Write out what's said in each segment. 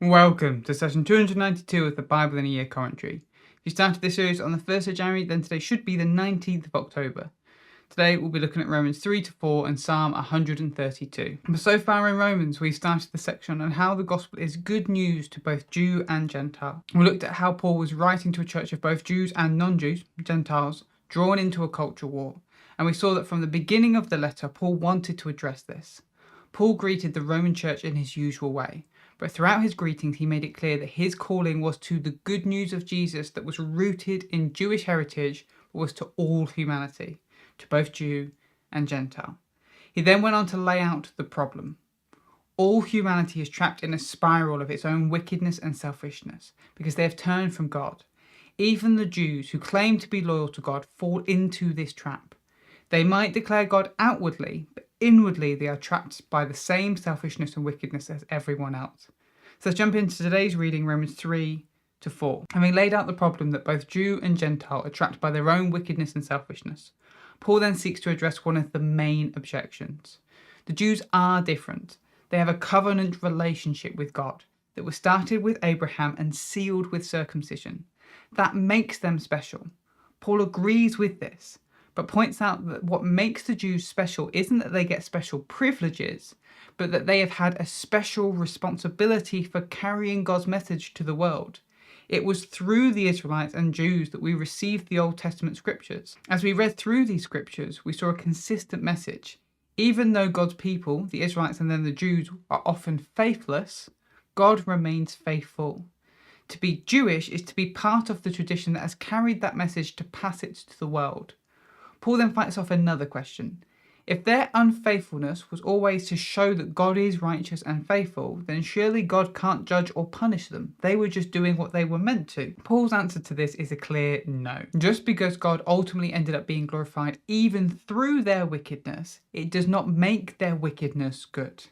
Welcome to session 292 of the Bible in a Year commentary. We started this series on the 1st of January, then today should be the 19th of October. Today we'll be looking at Romans 3 to 4 and Psalm 132. But so far in Romans, we started the section on how the gospel is good news to both Jew and Gentile. We looked at how Paul was writing to a church of both Jews and non-Jews, Gentiles, drawn into a culture war. And we saw that from the beginning of the letter, Paul wanted to address this. Paul greeted the Roman church in his usual way. But throughout his greetings, he made it clear that his calling was to the good news of Jesus that was rooted in Jewish heritage, but was to all humanity, to both Jew and Gentile. He then went on to lay out the problem. All humanity is trapped in a spiral of its own wickedness and selfishness, because they have turned from God. Even the Jews who claim to be loyal to God fall into this trap. They might declare God outwardly, but inwardly they are trapped by the same selfishness and wickedness as everyone else. So let's jump into today's reading, Romans 3 to 4. Having laid out the problem that both Jew and Gentile are trapped by their own wickedness and selfishness, Paul then seeks to address one of the main objections. The Jews are different. They have a covenant relationship with God that was started with Abraham and sealed with circumcision. That makes them special. Paul agrees with this, but points out that what makes the Jews special isn't that they get special privileges, but that they have had a special responsibility for carrying God's message to the world. It was through the Israelites and Jews that we received the Old Testament scriptures. As we read through these scriptures, we saw a consistent message. Even though God's people, the Israelites and then the Jews, are often faithless, God remains faithful. To be Jewish is to be part of the tradition that has carried that message to pass it to the world. Paul then fights off another question. If their unfaithfulness was always to show that God is righteous and faithful, then surely God can't judge or punish them. They were just doing what they were meant to. Paul's answer to this is a clear no. Just because God ultimately ended up being glorified even through their wickedness, it does not make their wickedness good.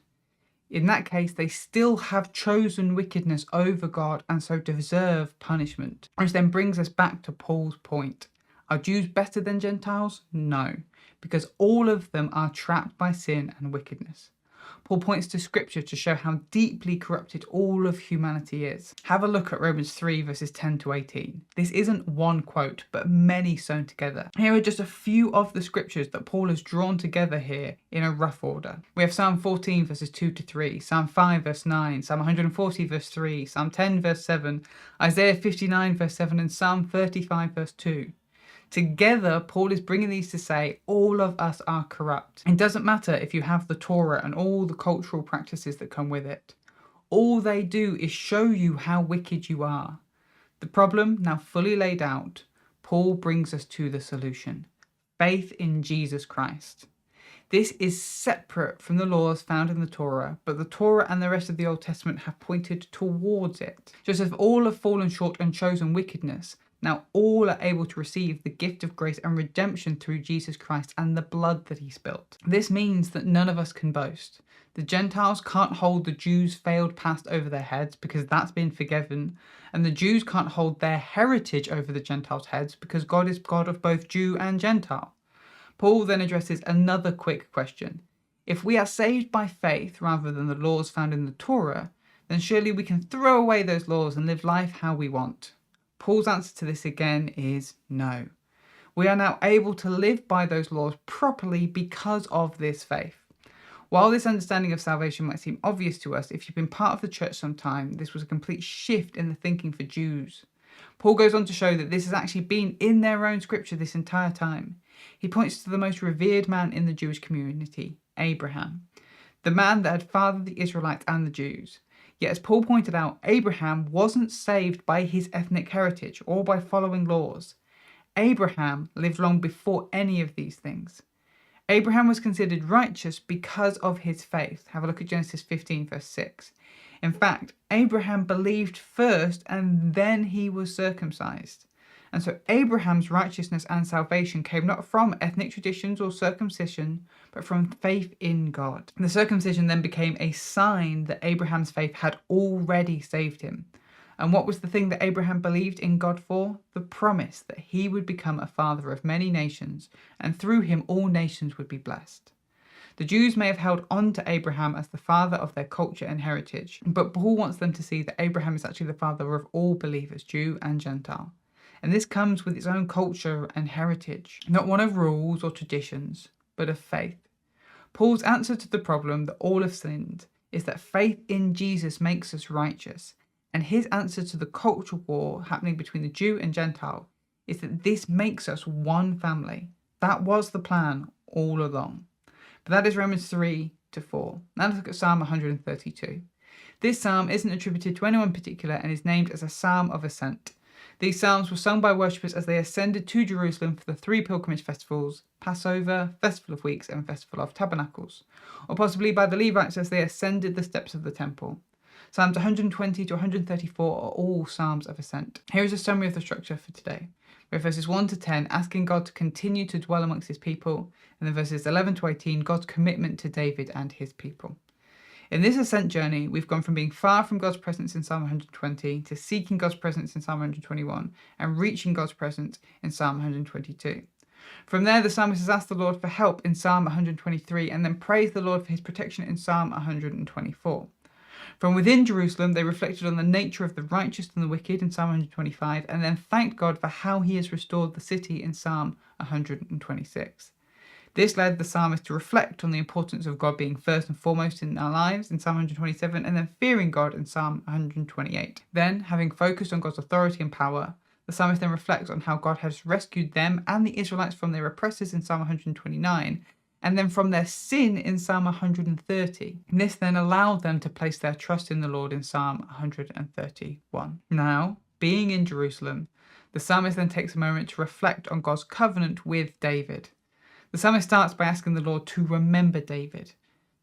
In that case, they still have chosen wickedness over God and so deserve punishment. Which then brings us back to Paul's point. Are Jews better than Gentiles? No, because all of them are trapped by sin and wickedness. Paul points to scripture to show how deeply corrupted all of humanity is. Have a look at Romans 3 verses 10 to 18. This isn't one quote, but many sewn together. Here are just a few of the scriptures that Paul has drawn together here in a rough order. We have Psalm 14 verses 2 to 3, Psalm 5 verse 9, Psalm 140 verse 3, Psalm 10 verse 7, Isaiah 59 verse 7, and Psalm 35 verse 2. Together, Paul is bringing these to say all of us are corrupt. It doesn't matter if you have the Torah and all the cultural practices that come with it. All they do is show you how wicked you are. The problem now fully laid out, Paul brings us to the solution. Faith in Jesus Christ. This is separate from the laws found in the Torah, but the Torah and the rest of the Old Testament have pointed towards it. Just as all have fallen short and chosen wickedness, now all are able to receive the gift of grace and redemption through Jesus Christ and the blood that he spilt. This means that none of us can boast. The Gentiles can't hold the Jews' failed past over their heads because that's been forgiven, and the Jews can't hold their heritage over the Gentiles' heads because God is God of both Jew and Gentile. Paul then addresses another quick question. If we are saved by faith rather than the laws found in the Torah, then surely we can throw away those laws and live life how we want. Paul's answer to this again is no. We are now able to live by those laws properly because of this faith. While this understanding of salvation might seem obvious to us, if you've been part of the church some time, this was a complete shift in the thinking for Jews. Paul goes on to show that this has actually been in their own scripture this entire time. He points to the most revered man in the Jewish community, Abraham, the man that had fathered the Israelites and the Jews. Yet as Paul pointed out, Abraham wasn't saved by his ethnic heritage or by following laws. Abraham lived long before any of these things. Abraham was considered righteous because of his faith. Have a look at Genesis 15 verse 6. In fact, Abraham believed first and then he was circumcised. And so Abraham's righteousness and salvation came not from ethnic traditions or circumcision, but from faith in God. The circumcision then became a sign that Abraham's faith had already saved him. And what was the thing that Abraham believed in God for? The promise that he would become a father of many nations, and through him all nations would be blessed. The Jews may have held on to Abraham as the father of their culture and heritage, but Paul wants them to see that Abraham is actually the father of all believers, Jew and Gentile. And this comes with its own culture and heritage, not one of rules or traditions, but of faith. Paul's answer to the problem that all have sinned is that faith in Jesus makes us righteous, and his answer to the cultural war happening between the Jew and Gentile is that this makes us one family. That was the plan all along. But that is Romans 3 to 4. Now let's look at Psalm 132. This psalm isn't attributed to anyone particular and is named as a psalm of ascent. These psalms were sung by worshippers as they ascended to Jerusalem for the 3 pilgrimage festivals, Passover, Festival of Weeks, and Festival of Tabernacles, or possibly by the Levites as they ascended the steps of the temple. Psalms 120 to 134 are all psalms of ascent. Here is a summary of the structure for today. We have verses 1 to 10, asking God to continue to dwell amongst his people, and then verses 11 to 18, God's commitment to David and his people. In this ascent journey, we've gone from being far from God's presence in Psalm 120 to seeking God's presence in Psalm 121 and reaching God's presence in Psalm 122. From there, the psalmist has asked the Lord for help in Psalm 123 and then praised the Lord for his protection in Psalm 124. From within Jerusalem, they reflected on the nature of the righteous and the wicked in Psalm 125 and then thanked God for how he has restored the city in Psalm 126. This led the psalmist to reflect on the importance of God being first and foremost in our lives in Psalm 127 and then fearing God in Psalm 128. Then, having focused on God's authority and power, the psalmist then reflects on how God has rescued them and the Israelites from their oppressors in Psalm 129 and then from their sin in Psalm 130. And this then allowed them to place their trust in the Lord in Psalm 131. Now, being in Jerusalem, the psalmist then takes a moment to reflect on God's covenant with David. The psalmist starts by asking the Lord to remember David.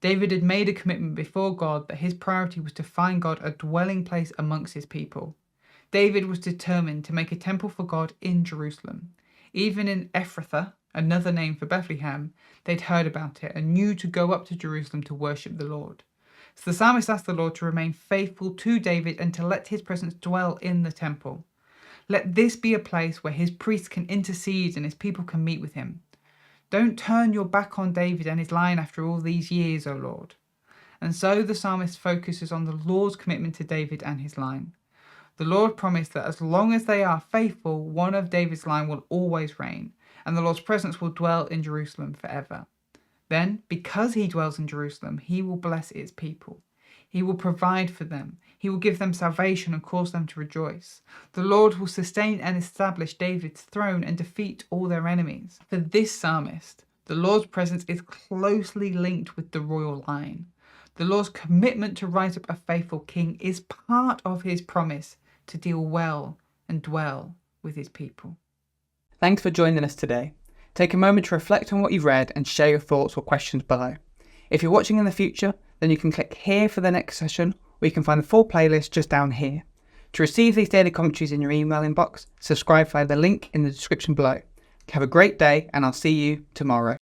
David had made a commitment before God that his priority was to find God a dwelling place amongst his people. David was determined to make a temple for God in Jerusalem. Even in Ephrathah, another name for Bethlehem, they'd heard about it and knew to go up to Jerusalem to worship the Lord. So the psalmist asked the Lord to remain faithful to David and to let his presence dwell in the temple. Let this be a place where his priests can intercede and his people can meet with him. Don't turn your back on David and his line after all these years, O Lord. And so the psalmist focuses on the Lord's commitment to David and his line. The Lord promised that as long as they are faithful, one of David's line will always reign, and the Lord's presence will dwell in Jerusalem forever. Then, because he dwells in Jerusalem, he will bless its people. He will provide for them. He will give them salvation and cause them to rejoice. The Lord will sustain and establish David's throne and defeat all their enemies. For this psalmist, the Lord's presence is closely linked with the royal line. The Lord's commitment to rise up a faithful king is part of his promise to deal well and dwell with his people. Thanks for joining us today. Take a moment to reflect on what you've read and share your thoughts or questions below. If you're watching in the future, then you can click here for the next session, or you can find the full playlist just down here. To receive these daily commentaries in your email inbox, subscribe via the link in the description below. Have a great day, and I'll see you tomorrow.